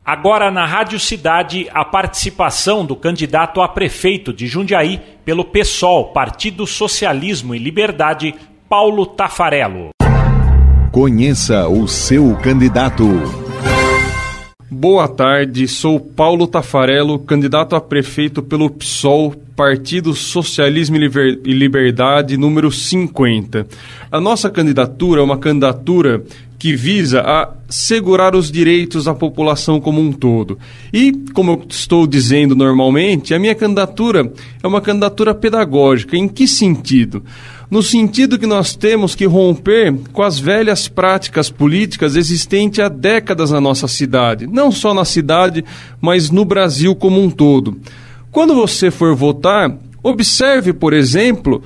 Agora na Rádio Cidade, a participação do candidato a prefeito de Jundiaí pelo PSOL, Partido Socialismo e Liberdade, Paulo Taffarello. Conheça o seu candidato. Boa tarde, sou Paulo Taffarello, candidato a prefeito pelo PSOL, Partido Socialismo e Liberdade, número 50. A nossa candidatura é uma candidatura que visa assegurar os direitos da população como um todo. E, como eu estou dizendo normalmente, a minha candidatura é uma candidatura pedagógica. Em que sentido? No sentido que nós temos que romper com as velhas práticas políticas existentes há décadas na nossa cidade. Não só na cidade, mas no Brasil como um todo. Quando você for votar, observe, por exemplo,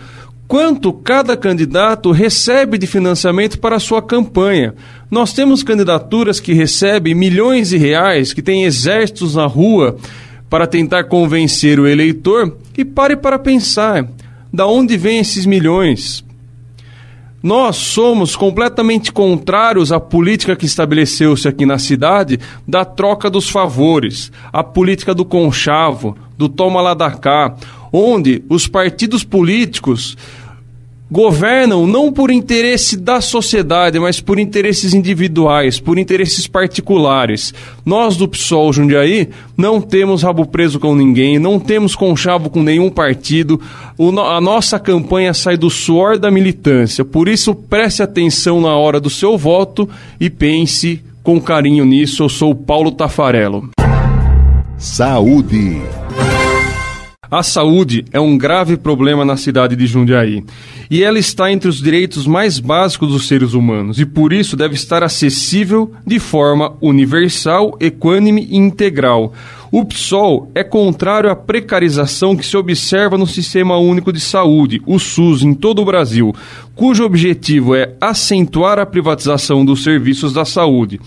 quanto cada candidato recebe de financiamento para a sua campanha. Nós temos candidaturas que recebem milhões de reais, que têm exércitos na rua para tentar convencer o eleitor. E pare para pensar, da onde vêm esses milhões? Nós somos completamente contrários à política que estabeleceu-se aqui na cidade da troca dos favores, a política do conchavo, do toma lá da cá, onde os partidos políticos governam não por interesse da sociedade, mas por interesses individuais, por interesses particulares. Nós do PSOL Jundiaí não temos rabo preso com ninguém, não temos conchavo com nenhum partido. A nossa campanha sai do suor da militância. Por isso, preste atenção na hora do seu voto e pense com carinho nisso. Eu sou o Paulo Taffarello. Saúde. A saúde é um grave problema na cidade de Jundiaí e ela está entre os direitos mais básicos dos seres humanos e por isso deve estar acessível de forma universal, equânime e integral. O PSOL é contrário à precarização que se observa no Sistema Único de Saúde, o SUS, em todo o Brasil, cujo objetivo é acentuar a privatização dos serviços da saúde.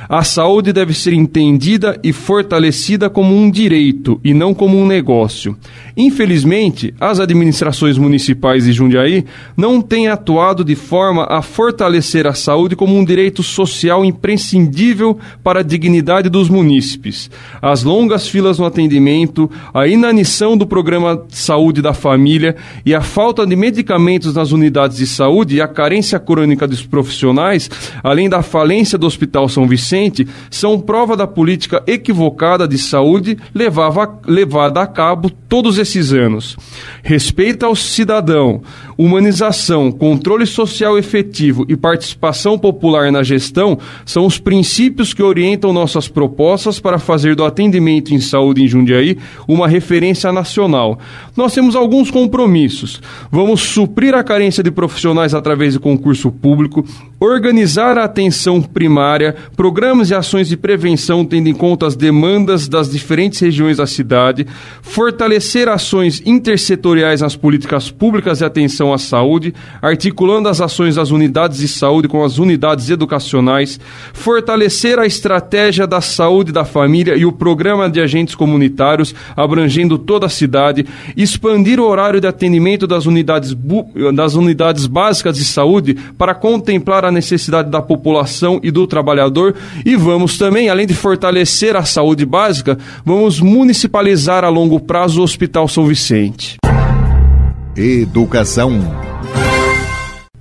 A saúde deve ser entendida e fortalecida como um direito e não como um negócio. Infelizmente, as administrações municipais de Jundiaí não têm atuado de forma a fortalecer a saúde como um direito social imprescindível para a dignidade dos munícipes. As longas filas no atendimento, a inanição do programa de saúde da família e a falta de medicamentos nas unidades de saúde e a carência crônica dos profissionais, além da falência do Hospital São Vicente, são prova da política equivocada de saúde levada a cabo todos esses anos. Respeito ao cidadão, humanização, controle social efetivo e participação popular na gestão são os princípios que orientam nossas propostas para fazer do atendimento em saúde em Jundiaí uma referência nacional. Nós temos alguns compromissos. Vamos suprir a carência de profissionais através de concurso público, organizar a atenção primária, programas e ações de prevenção tendo em conta as demandas das diferentes regiões da cidade, fortalecer ações intersetoriais nas políticas públicas de atenção à saúde, articulando as ações das unidades de saúde com as unidades educacionais, fortalecer a estratégia da saúde da família e o programa de agentes comunitários, abrangendo toda a cidade, expandir o horário de atendimento das unidades básicas de saúde para contemplar a necessidade da população e do trabalhador e vamos também, além de fortalecer a saúde básica, vamos municipalizar a longo prazo o Hospital São Vicente. Educação.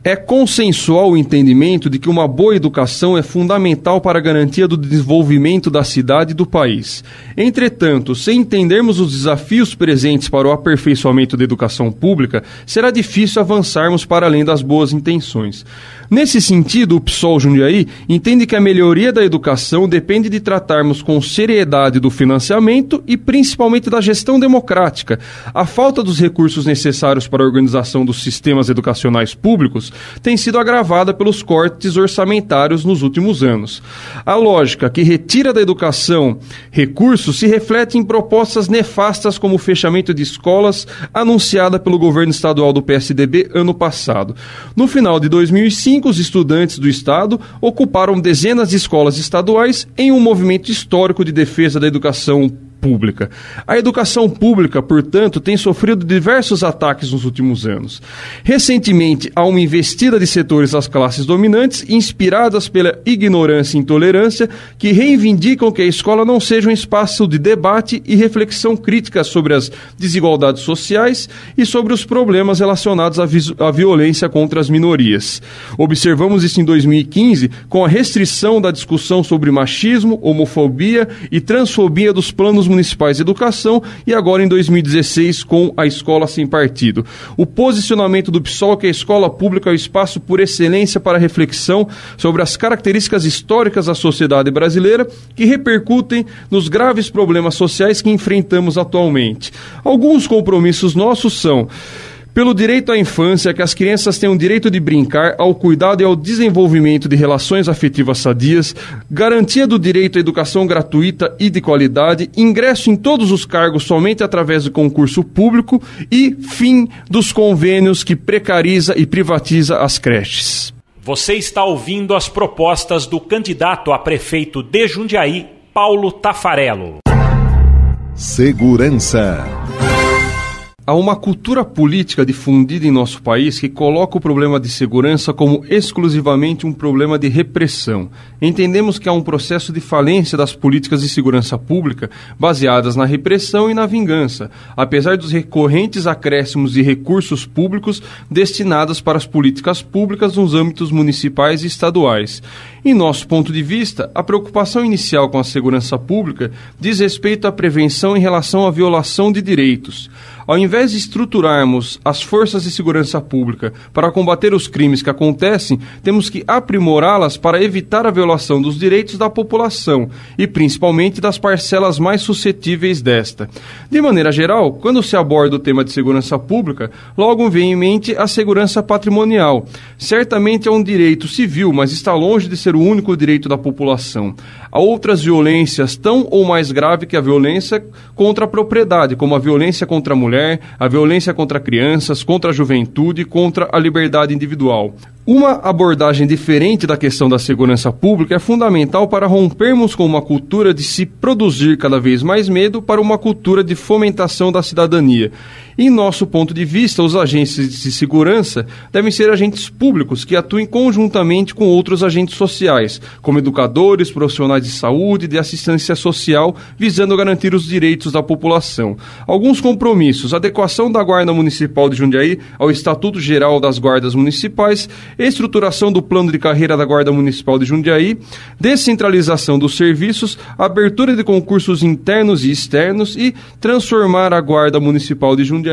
É consensual o entendimento de que uma boa educação é fundamental para a garantia do desenvolvimento da cidade e do país. Entretanto, sem entendermos os desafios presentes para o aperfeiçoamento da educação pública, será difícil avançarmos para além das boas intenções. Nesse sentido, o PSOL Jundiaí entende que a melhoria da educação depende de tratarmos com seriedade do financiamento e principalmente da gestão democrática. A falta dos recursos necessários para a organização dos sistemas educacionais públicos tem sido agravada pelos cortes orçamentários nos últimos anos. A lógica que retira da educação recursos se reflete em propostas nefastas como o fechamento de escolas anunciada pelo governo estadual do PSDB ano passado. No final de 2005, os estudantes do estado ocuparam dezenas de escolas estaduais em um movimento histórico de defesa da educação pública. A educação pública, portanto, tem sofrido diversos ataques nos últimos anos. Recentemente, há uma investida de setores das classes dominantes, inspiradas pela ignorância e intolerância, que reivindicam que a escola não seja um espaço de debate e reflexão crítica sobre as desigualdades sociais e sobre os problemas relacionados à violência contra as minorias. Observamos isso em 2015 com a restrição da discussão sobre machismo, homofobia e transfobia dos planos municipais de educação e agora em 2016 com a escola sem partido. O posicionamento do PSOL é que a escola pública é o espaço por excelência para reflexão sobre as características históricas da sociedade brasileira que repercutem nos graves problemas sociais que enfrentamos atualmente. Alguns compromissos nossos são: pelo direito à infância, que as crianças tenham o direito de brincar, ao cuidado e ao desenvolvimento de relações afetivas sadias, garantia do direito à educação gratuita e de qualidade, ingresso em todos os cargos somente através do concurso público e fim dos convênios que precariza e privatiza as creches. Você está ouvindo as propostas do candidato a prefeito de Jundiaí, Paulo Taffarello. Segurança. Há uma cultura política difundida em nosso país que coloca o problema de segurança como exclusivamente um problema de repressão. Entendemos que há um processo de falência das políticas de segurança pública baseadas na repressão e na vingança, apesar dos recorrentes acréscimos de recursos públicos destinados para as políticas públicas nos âmbitos municipais e estaduais. Em nosso ponto de vista, a preocupação inicial com a segurança pública diz respeito à prevenção em relação à violação de direitos. Ao invés de estruturarmos as forças de segurança pública para combater os crimes que acontecem, temos que aprimorá-las para evitar a violação dos direitos da população e principalmente das parcelas mais suscetíveis desta. De maneira geral, quando se aborda o tema de segurança pública, logo vem em mente a segurança patrimonial. Certamente é um direito civil, mas está longe de ser o único direito da população. Há outras violências tão ou mais graves que a violência contra a propriedade, como a violência contra a mulher, a violência contra crianças, contra a juventude e contra a liberdade individual. Uma abordagem diferente da questão da segurança pública é fundamental para rompermos com uma cultura de se produzir cada vez mais medo para uma cultura de fomentação da cidadania. Em nosso ponto de vista, os agentes de segurança devem ser agentes públicos que atuem conjuntamente com outros agentes sociais, como educadores, profissionais de saúde e de assistência social, visando garantir os direitos da população. Alguns compromissos: adequação da Guarda Municipal de Jundiaí ao Estatuto Geral das Guardas Municipais, estruturação do plano de carreira da Guarda Municipal de Jundiaí, descentralização dos serviços, abertura de concursos internos e externos e transformar a Guarda Municipal de Jundiaí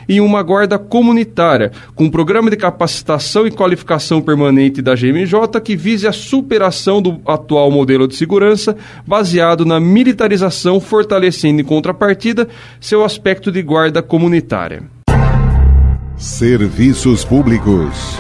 em uma guarda comunitária, com um programa de capacitação e qualificação permanente da GMJ que vise a superação do atual modelo de segurança baseado na militarização, fortalecendo em contrapartida seu aspecto de guarda comunitária. Serviços públicos.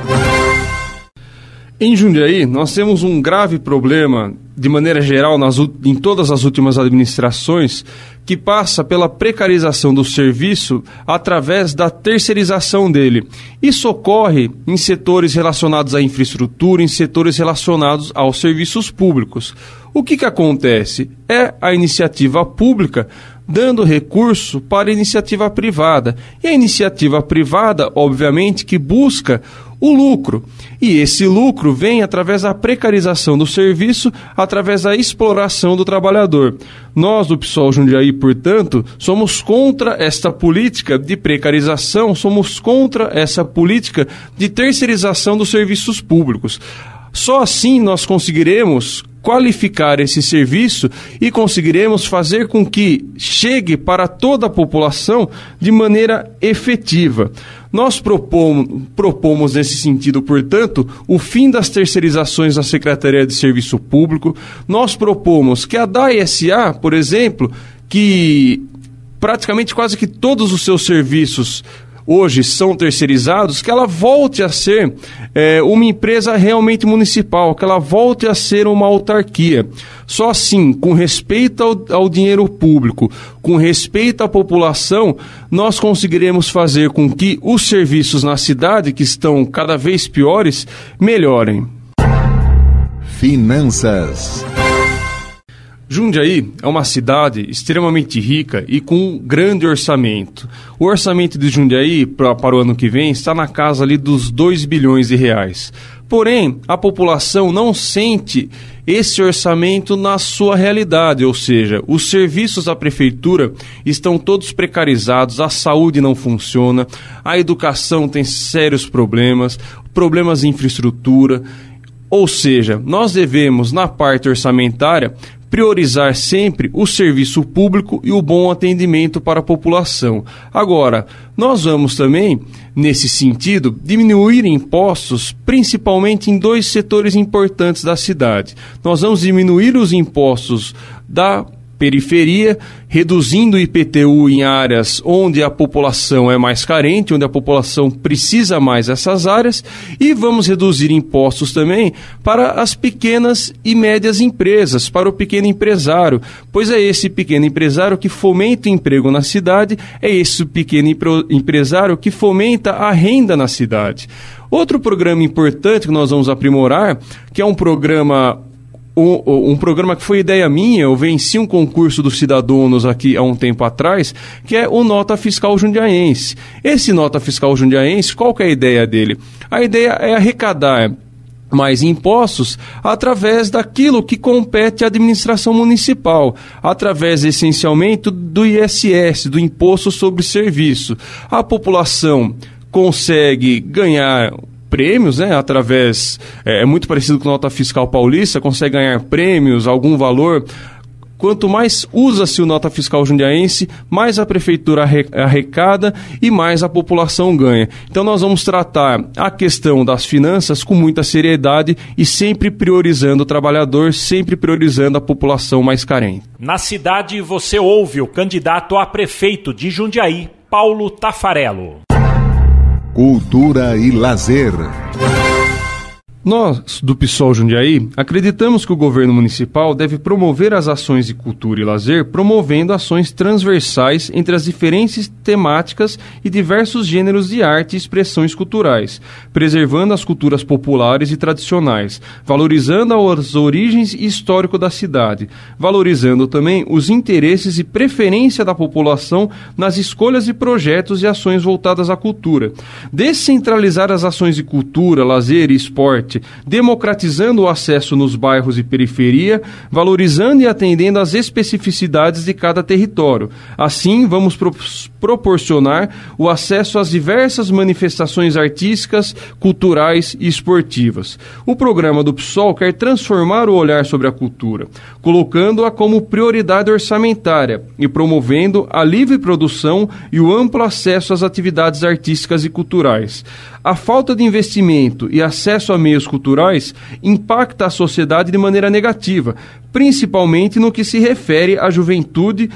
Em Jundiaí, nós temos um grave problema, de maneira geral, em todas as últimas administrações, que passa pela precarização do serviço através da terceirização dele. Isso ocorre em setores relacionados à infraestrutura, em setores relacionados aos serviços públicos. O que acontece? É a iniciativa pública dando recurso para a iniciativa privada. E a iniciativa privada, obviamente, que busca o lucro. E esse lucro vem através da precarização do serviço, através da exploração do trabalhador. Nós, do PSOL Jundiaí, portanto, somos contra esta política de precarização, somos contra essa política de terceirização dos serviços públicos. Só assim nós conseguiremos qualificar esse serviço e conseguiremos fazer com que chegue para toda a população de maneira efetiva. Nós propomos nesse sentido, portanto, o fim das terceirizações da Secretaria de Serviço Público. Nós propomos que a DAE-SA, por exemplo, que praticamente quase que todos os seus serviços hoje são terceirizados, que ela volte a ser uma empresa realmente municipal, que ela volte a ser uma autarquia. Só assim, com respeito ao dinheiro público, com respeito à população, nós conseguiremos fazer com que os serviços na cidade, que estão cada vez piores, melhorem. Finanças. Jundiaí é uma cidade extremamente rica e com um grande orçamento. O orçamento de Jundiaí para o ano que vem está na casa ali dos 2 bilhões de reais. Porém, a população não sente esse orçamento na sua realidade, ou seja, os serviços da prefeitura estão todos precarizados, a saúde não funciona, a educação tem sérios problemas de infraestrutura. Ou seja, nós devemos, na parte orçamentária, priorizar sempre o serviço público e o bom atendimento para a população. Agora, nós vamos também, nesse sentido, diminuir impostos, principalmente em 2 setores importantes da cidade. Nós vamos diminuir os impostos da periferia, reduzindo o IPTU em áreas onde a população é mais carente, onde a população precisa mais dessas áreas, e vamos reduzir impostos também para as pequenas e médias empresas, para o pequeno empresário, pois é esse pequeno empresário que fomenta o emprego na cidade, é esse pequeno empresário que fomenta a renda na cidade. Outro programa importante que nós vamos aprimorar, que é um programa que foi ideia minha, eu venci um concurso dos cidadãos aqui há um tempo atrás, que é o Nota Fiscal Jundiaense. Esse Nota Fiscal Jundiaense, qual que é a ideia dele? A ideia é arrecadar mais impostos através daquilo que compete à administração municipal, através essencialmente do ISS, do Imposto sobre Serviço. A população consegue ganhar prêmios, através, é muito parecido com a Nota Fiscal Paulista, consegue ganhar prêmios, algum valor. Quanto mais usa-se o Nota Fiscal Jundiaense, mais a prefeitura arrecada e mais a população ganha. Então nós vamos tratar a questão das finanças com muita seriedade e sempre priorizando o trabalhador, sempre priorizando a população mais carente. Na cidade você ouve o candidato a prefeito de Jundiaí, Paulo Taffarello. Cultura e lazer. Nós, do PSOL Jundiaí, acreditamos que o governo municipal deve promover as ações de cultura e lazer, promovendo ações transversais entre as diferentes temáticas e diversos gêneros de arte e expressões culturais, preservando as culturas populares e tradicionais, valorizando as origens e histórico da cidade, valorizando também os interesses e preferência da população nas escolhas de projetos e ações voltadas à cultura, descentralizar as ações de cultura, lazer e esporte, democratizando o acesso nos bairros e periferia, valorizando e atendendo às especificidades de cada território. Assim, vamos proporcionar o acesso às diversas manifestações artísticas, culturais e esportivas. O programa do PSOL quer transformar o olhar sobre a cultura, colocando-a como prioridade orçamentária e promovendo a livre produção e o amplo acesso às atividades artísticas e culturais. A falta de investimento e acesso a meios culturais impacta a sociedade de maneira negativa, principalmente no que se refere à juventude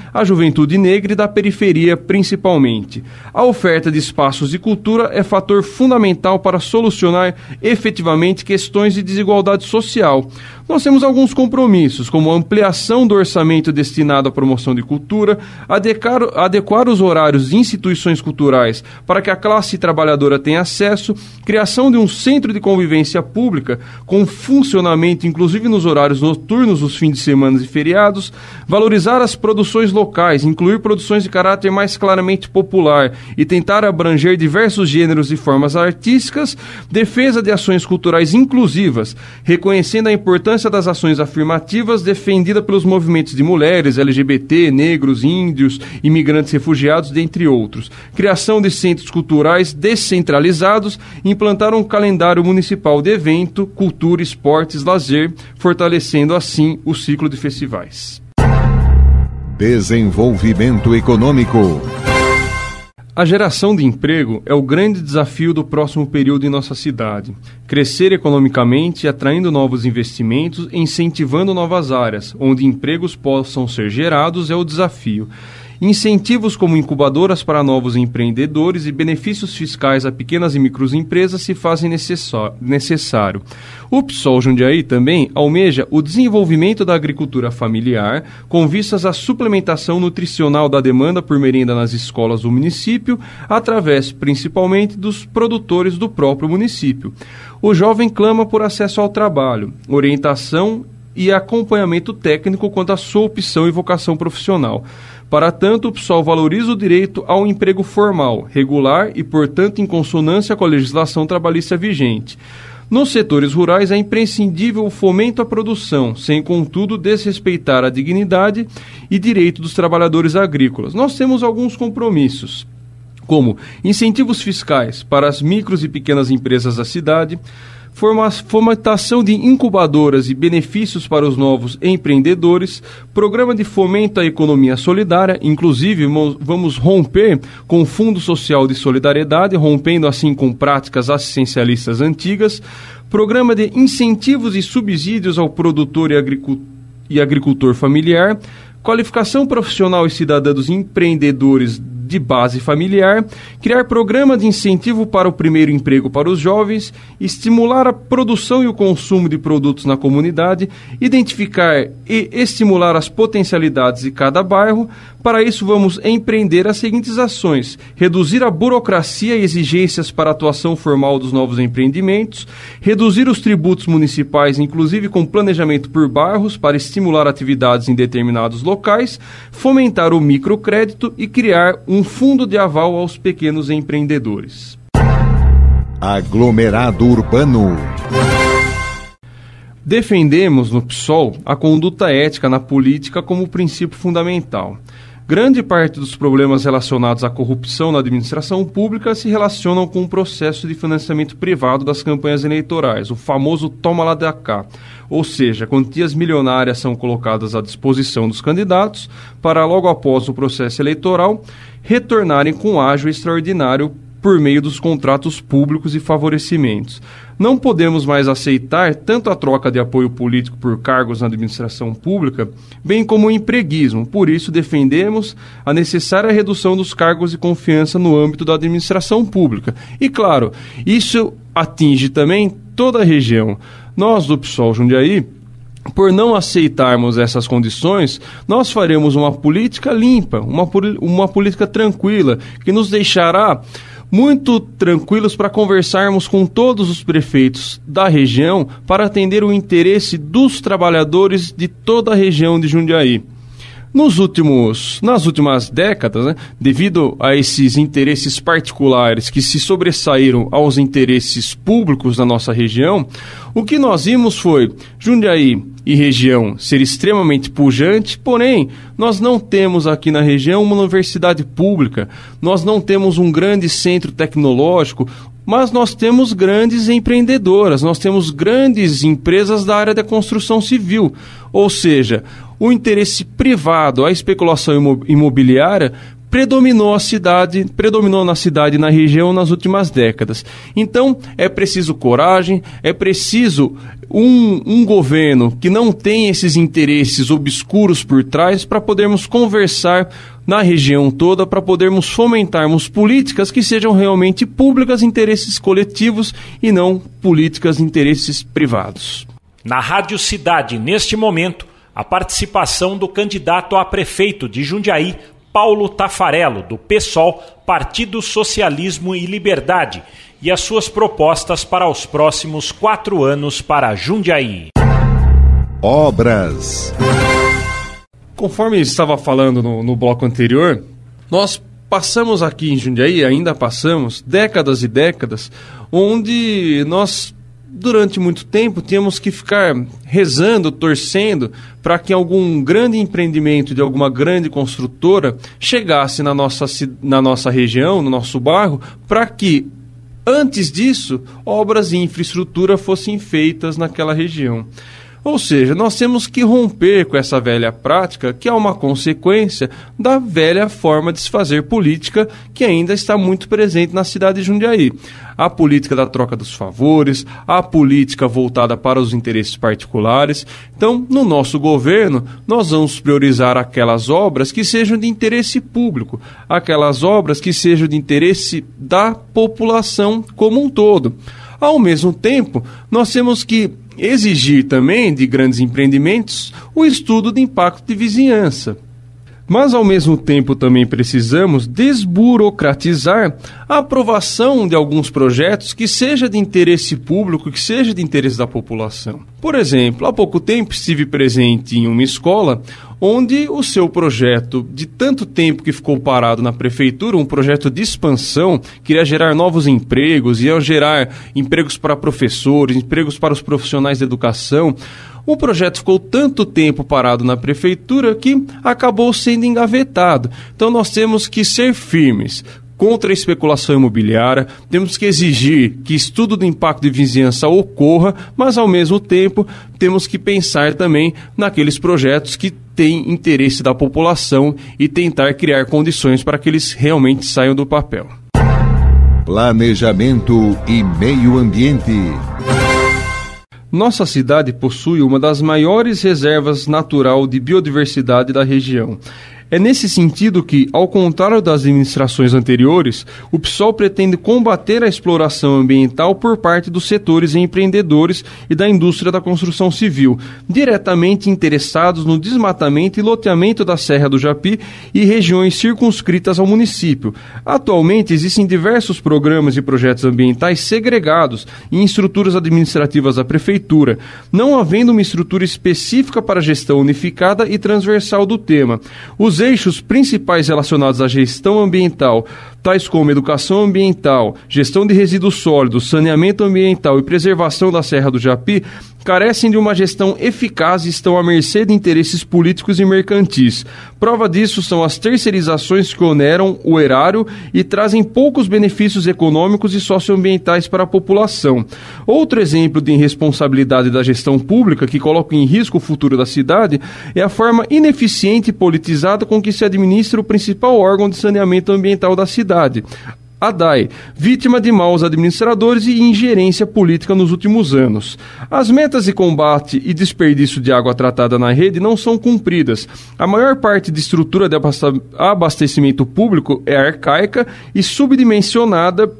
negra e da periferia principalmente. A oferta de espaços de cultura é fator fundamental para solucionar efetivamente questões de desigualdade social. Nós temos alguns compromissos, como a ampliação do orçamento destinado à promoção de cultura, adequar os horários de instituições culturais para que a classe trabalhadora tenha acesso, criação de um centro de convivência pública com funcionamento inclusive nos horários noturnos, os fins de semana e feriados, valorizar as produções locais, incluir produções de caráter mais claramente popular e tentar abranger diversos gêneros e formas artísticas, defesa de ações culturais inclusivas, reconhecendo a importância das ações afirmativas defendida pelos movimentos de mulheres, LGBT, negros, índios, imigrantes refugiados, dentre outros. Criação de centros culturais descentralizados, implantar um calendário municipal de evento, cultura, esportes, lazer, fortalecendo assim o ciclo de festivais. Desenvolvimento econômico. A geração de emprego é o grande desafio do próximo período em nossa cidade. Crescer economicamente, atraindo novos investimentos e incentivando novas áreas, onde empregos possam ser gerados, é o desafio. Incentivos como incubadoras para novos empreendedores e benefícios fiscais a pequenas e microempresas se fazem necessário. O PSOL Jundiaí também almeja o desenvolvimento da agricultura familiar, com vistas à suplementação nutricional da demanda por merenda nas escolas do município, através principalmente dos produtores do próprio município. O jovem clama por acesso ao trabalho, orientação e acompanhamento técnico quanto à sua opção e vocação profissional. Para tanto, o PSOL valoriza o direito ao emprego formal, regular e, portanto, em consonância com a legislação trabalhista vigente. Nos setores rurais é imprescindível o fomento à produção, sem, contudo, desrespeitar a dignidade e direito dos trabalhadores agrícolas. Nós temos alguns compromissos, como incentivos fiscais para as micros e pequenas empresas da cidade, fomentação de incubadoras e benefícios para os novos empreendedores, programa de fomento à economia solidária, inclusive vamos romper com o Fundo Social de Solidariedade, rompendo assim com práticas assistencialistas antigas, programa de incentivos e subsídios ao produtor e agricultor familiar, qualificação profissional e cidadã dos empreendedores de base familiar, criar programa de incentivo para o primeiro emprego para os jovens, estimular a produção e o consumo de produtos na comunidade, identificar e estimular as potencialidades de cada bairro. Para isso, vamos empreender as seguintes ações: reduzir a burocracia e exigências para a atuação formal dos novos empreendimentos, reduzir os tributos municipais, inclusive com planejamento por bairros, para estimular atividades em determinados locais, fomentar o microcrédito e criar um fundo de aval aos pequenos empreendedores. Aglomerado urbano. Defendemos no PSOL a conduta ética na política como princípio fundamental. Grande parte dos problemas relacionados à corrupção na administração pública se relacionam com o processo de financiamento privado das campanhas eleitorais, o famoso toma lá da cá. Ou seja, quantias milionárias são colocadas à disposição dos candidatos para, logo após o processo eleitoral, retornarem com ágio extraordinário por meio dos contratos públicos e favorecimentos. Não podemos mais aceitar tanto a troca de apoio político por cargos na administração pública, bem como o empreguismo. Por isso, defendemos a necessária redução dos cargos de confiança no âmbito da administração pública. E, claro, isso atinge também toda a região. Nós, do PSOL Jundiaí, por não aceitarmos essas condições, nós faremos uma política limpa, uma política tranquila, que nos deixará muito tranquilos para conversarmos com todos os prefeitos da região para atender o interesse dos trabalhadores de toda a região de Jundiaí. Nas últimas décadas, devido a esses interesses particulares que se sobressaíram aos interesses públicos na nossa região, o que nós vimos foi Jundiaí e região ser extremamente pujante, porém, nós não temos aqui na região uma universidade pública, nós não temos um grande centro tecnológico, mas nós temos grandes empreendedoras, nós temos grandes empresas da área da construção civil, ou seja, o interesse privado, a especulação imobiliária predominou na cidade e na região nas últimas décadas. Então, é preciso coragem, é preciso um governo que não tem esses interesses obscuros por trás para podermos conversar na região toda, para podermos fomentarmos políticas que sejam realmente públicas, interesses coletivos e não políticas, interesses privados. Na Rádio Cidade, neste momento, a participação do candidato a prefeito de Jundiaí, Paulo Taffarello, do PSOL, Partido Socialismo e Liberdade, e as suas propostas para os próximos 4 anos para Jundiaí. Obras. Conforme estava falando no bloco anterior, nós passamos aqui em Jundiaí, ainda passamos, décadas e décadas, onde nós, durante muito tempo, tínhamos que ficar rezando, torcendo para que algum grande empreendimento de alguma grande construtora chegasse na nossa região, no nosso bairro, para que, antes disso, obras de infraestrutura fossem feitas naquela região. Ou seja, nós temos que romper com essa velha prática, que é uma consequência da velha forma de se fazer política que ainda está muito presente na cidade de Jundiaí. A política da troca dos favores, a política voltada para os interesses particulares. Então, no nosso governo, nós vamos priorizar aquelas obras que sejam de interesse público, aquelas obras que sejam de interesse da população como um todo. Ao mesmo tempo, nós temos que exigir também de grandes empreendimentos o estudo de impacto de vizinhança. Mas, ao mesmo tempo, também precisamos desburocratizar a aprovação de alguns projetos que seja de interesse público, que seja de interesse da população. Por exemplo, há pouco tempo estive presente em uma escola onde o seu projeto, de tanto tempo que ficou parado na prefeitura, um projeto de expansão, queria gerar novos empregos, ia gerar empregos para professores, empregos para os profissionais da educação. O projeto ficou tanto tempo parado na prefeitura que acabou sendo engavetado. Então nós temos que ser firmes contra a especulação imobiliária, temos que exigir que estudo do impacto de vizinhança ocorra, mas ao mesmo tempo temos que pensar também naqueles projetos que têm interesse da população e tentar criar condições para que eles realmente saiam do papel. Planejamento e meio ambiente. Nossa cidade possui uma das maiores reservas natural de biodiversidade da região. É nesse sentido que, ao contrário das administrações anteriores, o PSOL pretende combater a exploração ambiental por parte dos setores empreendedores e da indústria da construção civil, diretamente interessados no desmatamento e loteamento da Serra do Japi e regiões circunscritas ao município. Atualmente, existem diversos programas e projetos ambientais segregados em estruturas administrativas da Prefeitura, não havendo uma estrutura específica para a gestão unificada e transversal do tema. Os eixos principais relacionados à gestão ambiental, tais como educação ambiental, gestão de resíduos sólidos, saneamento ambiental e preservação da Serra do Japi, carecem de uma gestão eficaz e estão à mercê de interesses políticos e mercantis. Prova disso são as terceirizações que oneram o erário e trazem poucos benefícios econômicos e socioambientais para a população. Outro exemplo de irresponsabilidade da gestão pública que coloca em risco o futuro da cidade é a forma ineficiente e politizada com que se administra o principal órgão de saneamento ambiental da cidade, a DAE, vítima de maus administradores e ingerência política nos últimos anos. As metas de combate e desperdício de água tratada na rede não são cumpridas. A maior parte de estrutura de abastecimento público é arcaica e subdimensionada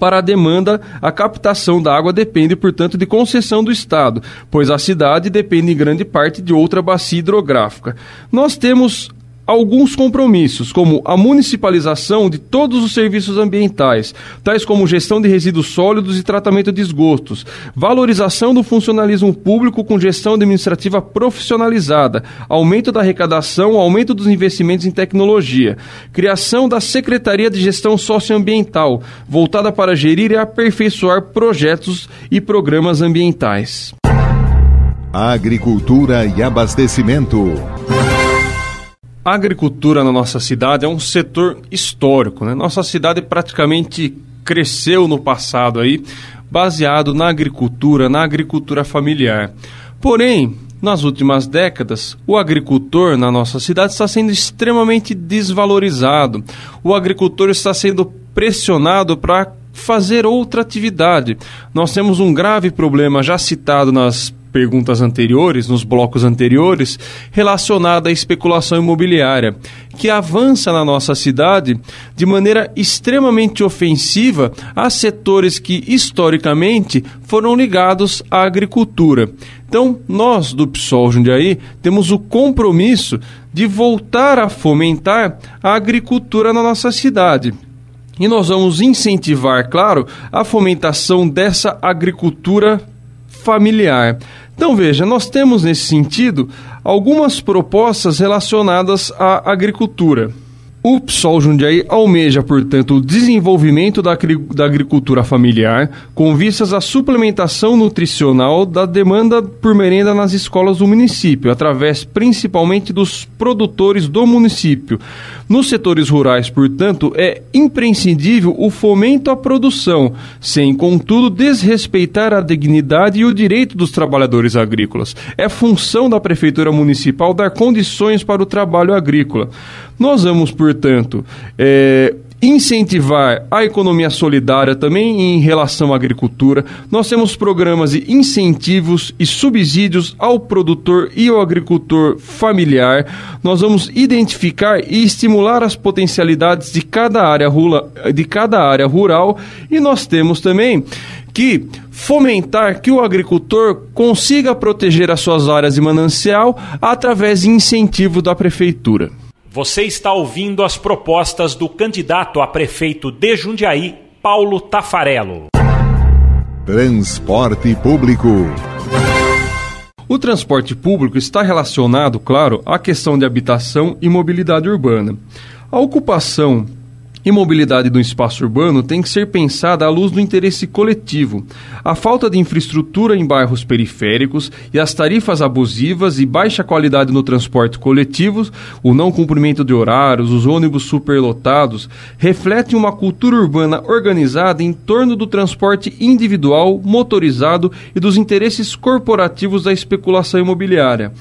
para a demanda. A captação da água depende, portanto, de concessão do Estado, pois a cidade depende em grande parte de outra bacia hidrográfica. Nós temos alguns compromissos, como a municipalização de todos os serviços ambientais, tais como gestão de resíduos sólidos e tratamento de esgotos, valorização do funcionalismo público com gestão administrativa profissionalizada, aumento da arrecadação, aumento dos investimentos em tecnologia, criação da Secretaria de Gestão Socioambiental, voltada para gerir e aperfeiçoar projetos e programas ambientais. Agricultura e abastecimento. A agricultura na nossa cidade é um setor histórico, né? Nossa cidade praticamente cresceu no passado aí, baseado na agricultura familiar. Porém, nas últimas décadas, o agricultor na nossa cidade está sendo extremamente desvalorizado. O agricultor está sendo pressionado para fazer outra atividade. Nós temos um grave problema já citado nas perguntas anteriores, nos blocos anteriores, relacionada à especulação imobiliária, que avança na nossa cidade de maneira extremamente ofensiva a setores que, historicamente, foram ligados à agricultura. Então, nós do PSOL Jundiaí temos o compromisso de voltar a fomentar a agricultura na nossa cidade. E nós vamos incentivar, claro, a fomentação dessa agricultura familiar. Então veja, nós temos nesse sentido algumas propostas relacionadas à agricultura. O PSOL Jundiaí almeja, portanto, o desenvolvimento da agricultura familiar com vistas à suplementação nutricional da demanda por merenda nas escolas do município, através principalmente dos produtores do município. Nos setores rurais, portanto, é imprescindível o fomento à produção, sem, contudo, desrespeitar a dignidade e o direito dos trabalhadores agrícolas. É função da Prefeitura Municipal dar condições para o trabalho agrícola. Nós vamos, portanto, incentivar a economia solidária também em relação à agricultura. Nós temos programas de incentivos e subsídios ao produtor e ao agricultor familiar. Nós vamos identificar e estimular as potencialidades de cada área rural e nós temos também que fomentar que o agricultor consiga proteger as suas áreas de manancial através de incentivo da prefeitura. Você está ouvindo as propostas do candidato a prefeito de Jundiaí, Paulo Taffarello. Transporte público. O transporte público está relacionado, claro, à questão de habitação e mobilidade urbana. A ocupação e mobilidade do espaço urbano tem que ser pensada à luz do interesse coletivo. A falta de infraestrutura em bairros periféricos e as tarifas abusivas e baixa qualidade no transporte coletivo, o não cumprimento de horários, os ônibus superlotados, refletem uma cultura urbana organizada em torno do transporte individual, motorizado e dos interesses corporativos da especulação imobiliária.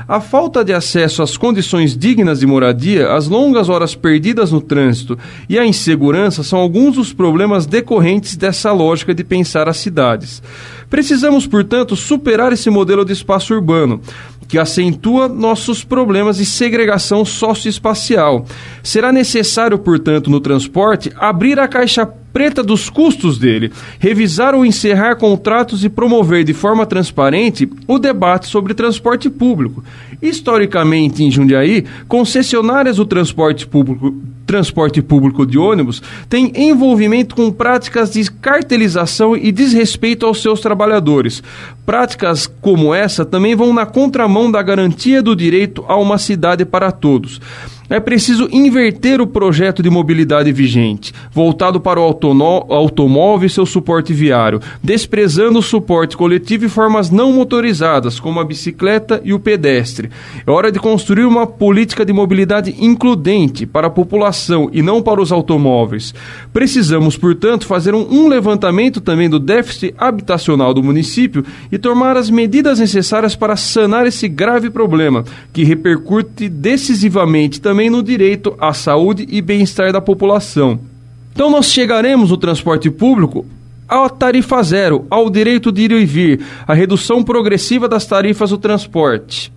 A falta de acesso às condições dignas de moradia, as longas horas perdidas no trânsito e a insegurança são alguns dos problemas decorrentes dessa lógica de pensar as cidades. Precisamos, portanto, superar esse modelo de espaço urbano, que acentua nossos problemas de segregação socioespacial. Será necessário, portanto, no transporte, abrir a caixa preta dos custos dele, revisar ou encerrar contratos e promover de forma transparente o debate sobre transporte público. Historicamente, em Jundiaí, concessionárias do transporte público de ônibus têm envolvimento com práticas de cartelização e desrespeito aos seus trabalhadores. Práticas como essa também vão na contramão da garantia do direito a uma cidade para todos. É preciso inverter o projeto de mobilidade vigente, voltado para o automóvel e seu suporte viário, desprezando o suporte coletivo e formas não motorizadas, como a bicicleta e o pedestre. É hora de construir uma política de mobilidade includente para a população e não para os automóveis. Precisamos, portanto, fazer um levantamento também do déficit habitacional do município e tomar as medidas necessárias para sanar esse grave problema, que repercute decisivamente também no direito à saúde e bem-estar da população. Então nós chegaremos no transporte público à tarifa zero, ao direito de ir e vir, à redução progressiva das tarifas do transporte.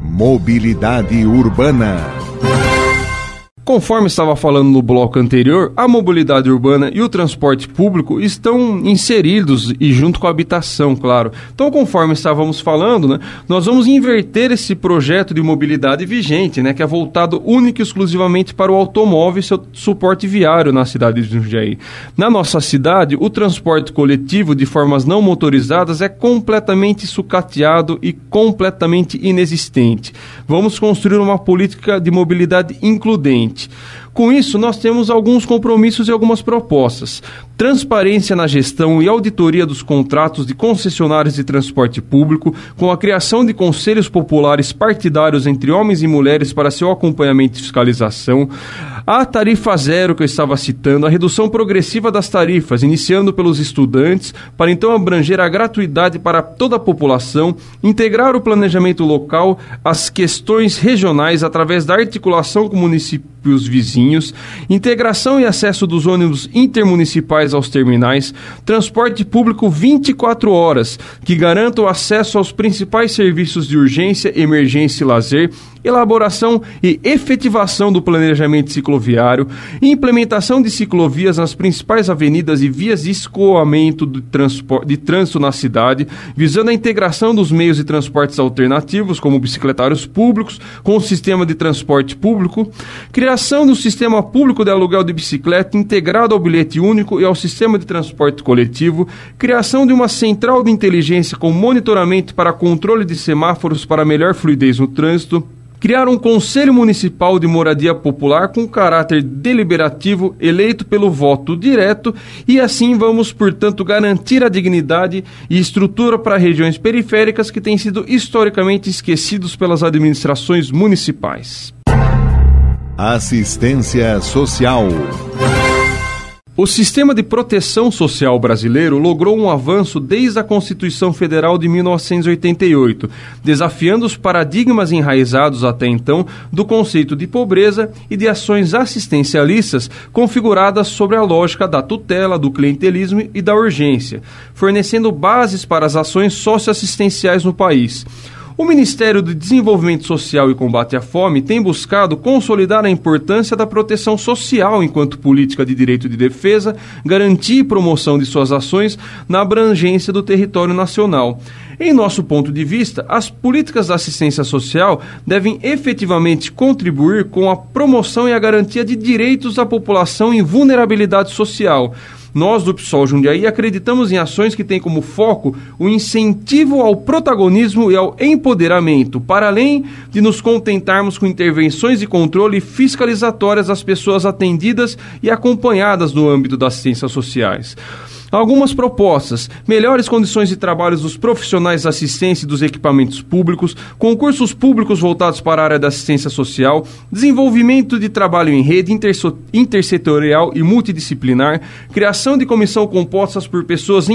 Mobilidade urbana. Conforme estava falando no bloco anterior, a mobilidade urbana e o transporte público estão inseridos e junto com a habitação, claro. Então, conforme estávamos falando, né, nós vamos inverter esse projeto de mobilidade vigente, né, que é voltado única e exclusivamente para o automóvel e seu suporte viário na cidade de Jundiaí. Na nossa cidade, o transporte coletivo de formas não motorizadas é completamente sucateado e completamente inexistente. Vamos construir uma política de mobilidade includente. Com isso, nós temos alguns compromissos e algumas propostas. Transparência na gestão e auditoria dos contratos de concessionárias de transporte público, com a criação de conselhos populares partidários entre homens e mulheres para seu acompanhamento e fiscalização. A tarifa zero que eu estava citando, a redução progressiva das tarifas, iniciando pelos estudantes, para então abranger a gratuidade para toda a população, integrar o planejamento local às questões regionais através da articulação com municípios vizinhos, integração e acesso dos ônibus intermunicipais aos terminais, transporte público 24 horas, que garanta o acesso aos principais serviços de urgência, emergência e lazer, elaboração e efetivação do planejamento cicloviário, implementação de ciclovias nas principais avenidas e vias de escoamento de trânsito na cidade, visando a integração dos meios de transportes alternativos, como bicicletários públicos, com o sistema de transporte público, criação do sistema público de aluguel de bicicleta integrado ao bilhete único e ao sistema de transporte coletivo, criação de uma central de inteligência com monitoramento para controle de semáforos para melhor fluidez no trânsito, criar um Conselho Municipal de Moradia Popular com caráter deliberativo eleito pelo voto direto e assim vamos, portanto, garantir a dignidade e estrutura para regiões periféricas que têm sido historicamente esquecidos pelas administrações municipais. Assistência Social. O sistema de proteção social brasileiro logrou um avanço desde a Constituição Federal de 1988, desafiando os paradigmas enraizados até então do conceito de pobreza e de ações assistencialistas configuradas sobre a lógica da tutela, do clientelismo e da urgência, fornecendo bases para as ações socioassistenciais no país. O Ministério do Desenvolvimento Social e Combate à Fome tem buscado consolidar a importância da proteção social enquanto política de direito de defesa, garantia e promoção de suas ações na abrangência do território nacional. Em nosso ponto de vista, as políticas da assistência social devem efetivamente contribuir com a promoção e a garantia de direitos da população em vulnerabilidade social. Nós, do PSOL Jundiaí, acreditamos em ações que têm como foco o incentivo ao protagonismo e ao empoderamento, para além de nos contentarmos com intervenções de controle fiscalizatórias das pessoas atendidas e acompanhadas no âmbito das assistências sociais. Algumas propostas: melhores condições de trabalho dos profissionais da assistência e dos equipamentos públicos, concursos públicos voltados para a área da assistência social, desenvolvimento de trabalho em rede intersetorial e multidisciplinar, criação de comissão compostas por pessoas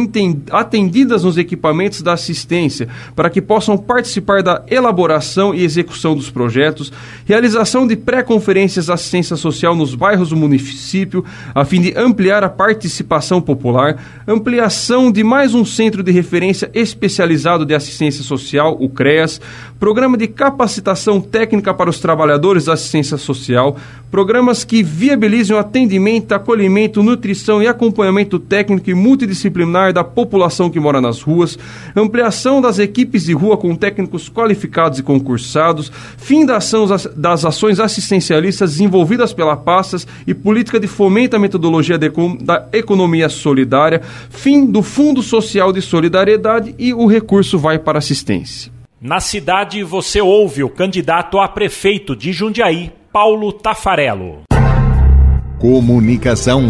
atendidas nos equipamentos da assistência, para que possam participar da elaboração e execução dos projetos, realização de pré-conferências da assistência social nos bairros do município, a fim de ampliar a participação popular, ampliação de mais um centro de referência especializado de assistência social, o CREAS, programa de capacitação técnica para os trabalhadores da assistência social, programas que viabilizem o atendimento, acolhimento, nutrição e acompanhamento técnico e multidisciplinar da população que mora nas ruas, ampliação das equipes de rua com técnicos qualificados e concursados, fim das ações assistencialistas desenvolvidas pela pastas e política de fomento à metodologia da economia solidária, fim do Fundo Social de Solidariedade e o recurso vai para assistência. Na cidade, você ouve o candidato a prefeito de Jundiaí, Paulo Taffarello. Comunicação.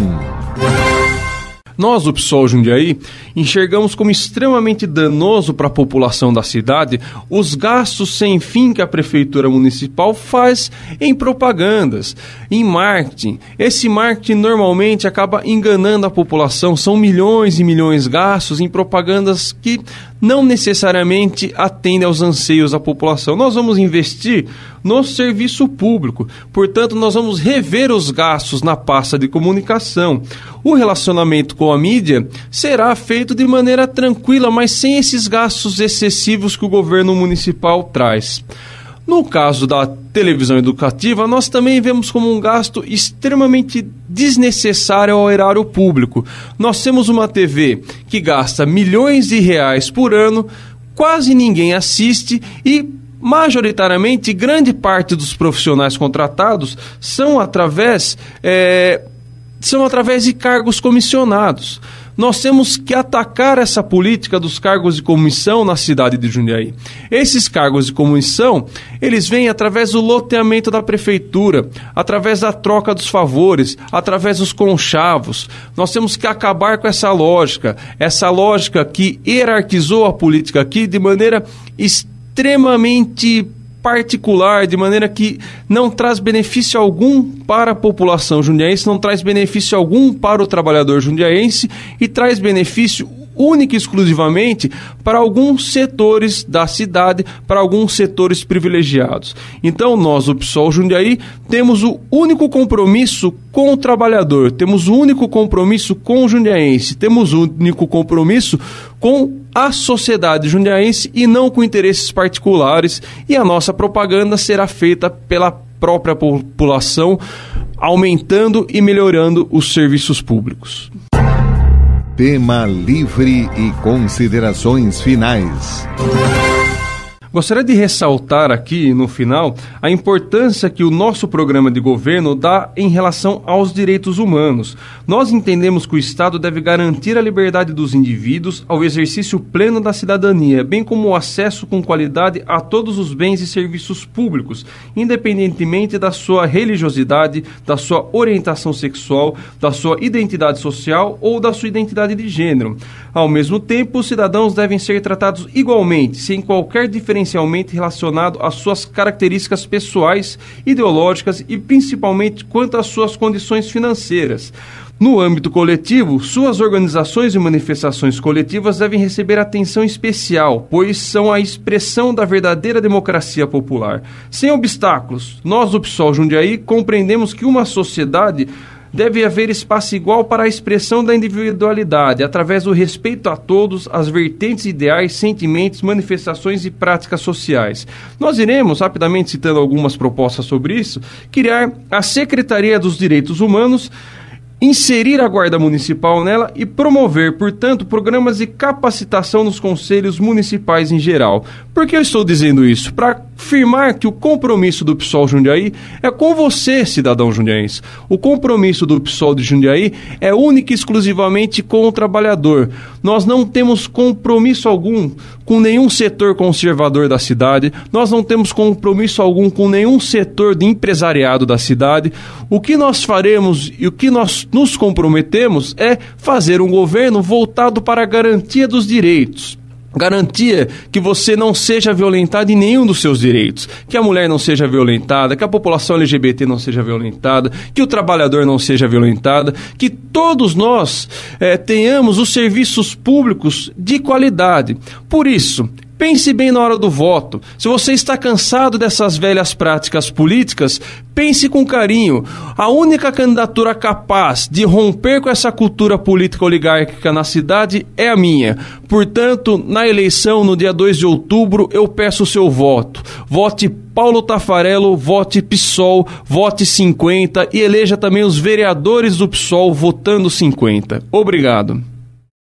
Nós, do PSOL Jundiaí, enxergamos como extremamente danoso para a população da cidade os gastos sem fim que a Prefeitura Municipal faz em propagandas, em marketing. Esse marketing normalmente acaba enganando a população. São milhões e milhões gastos em propagandas que não necessariamente atendem aos anseios da população. Nós vamos investir no serviço público, portanto, nós vamos rever os gastos na pasta de comunicação. O relacionamento com a mídia será feito de maneira tranquila, mas sem esses gastos excessivos que o governo municipal traz. No caso da televisão educativa, nós também vemos como um gasto extremamente desnecessário ao erário público. Nós temos uma TV que gasta milhões de reais por ano, quase ninguém assiste e, majoritariamente, grande parte dos profissionais contratados são através de cargos comissionados. Nós temos que atacar essa política dos cargos de comissão na cidade de Jundiaí. Esses cargos de comissão, eles vêm através do loteamento da prefeitura, através da troca dos favores, através dos conchavos. Nós temos que acabar com essa lógica que hierarquizou a política aqui de maneira extremamente particular, de maneira que não traz benefício algum para a população jundiaense, não traz benefício algum para o trabalhador jundiaense e traz benefício única e exclusivamente para alguns setores da cidade, para alguns setores privilegiados. Então nós, o PSOL Jundiaí, temos o único compromisso com o trabalhador, temos o único compromisso com o jundiaense, temos o único compromisso com a sociedade jundiaense e não com interesses particulares, e a nossa propaganda será feita pela própria população, aumentando e melhorando os serviços públicos. Tema livre e considerações finais. Gostaria de ressaltar aqui, no final, a importância que o nosso programa de governo dá em relação aos direitos humanos. Nós entendemos que o Estado deve garantir a liberdade dos indivíduos ao exercício pleno da cidadania, bem como o acesso com qualidade a todos os bens e serviços públicos, independentemente da sua religiosidade, da sua orientação sexual, da sua identidade social ou da sua identidade de gênero. Ao mesmo tempo, os cidadãos devem ser tratados igualmente, sem qualquer diferencialmente relacionado às suas características pessoais, ideológicas e principalmente quanto às suas condições financeiras. No âmbito coletivo, suas organizações e manifestações coletivas devem receber atenção especial, pois são a expressão da verdadeira democracia popular. Sem obstáculos, nós do PSOL Jundiaí compreendemos que uma sociedade deve haver espaço igual para a expressão da individualidade, através do respeito a todos, as vertentes ideais, sentimentos, manifestações e práticas sociais. Nós iremos, rapidamente citando algumas propostas sobre isso, criar a Secretaria dos Direitos Humanos, inserir a Guarda Municipal nela e promover, portanto, programas de capacitação nos conselhos municipais em geral. Por que eu estou dizendo isso? Para afirmar que o compromisso do PSOL Jundiaí é com você, cidadão jundiaense. O compromisso do PSOL de Jundiaí é único e exclusivamente com o trabalhador. Nós não temos compromisso algum com nenhum setor conservador da cidade, nós não temos compromisso algum com nenhum setor de empresariado da cidade. O que nós faremos e o que nós nos comprometemos é fazer um governo voltado para a garantia dos direitos. Garantia que você não seja violentado em nenhum dos seus direitos, que a mulher não seja violentada, que a população LGBT não seja violentada, que o trabalhador não seja violentada, que todos nós tenhamos os serviços públicos de qualidade. Por isso, pense bem na hora do voto. Se você está cansado dessas velhas práticas políticas, pense com carinho. A única candidatura capaz de romper com essa cultura política oligárquica na cidade é a minha. Portanto, na eleição, no dia 2 de outubro, eu peço o seu voto. Vote Paulo Taffarello, vote PSOL, vote 50 e eleja também os vereadores do PSOL votando 50. Obrigado.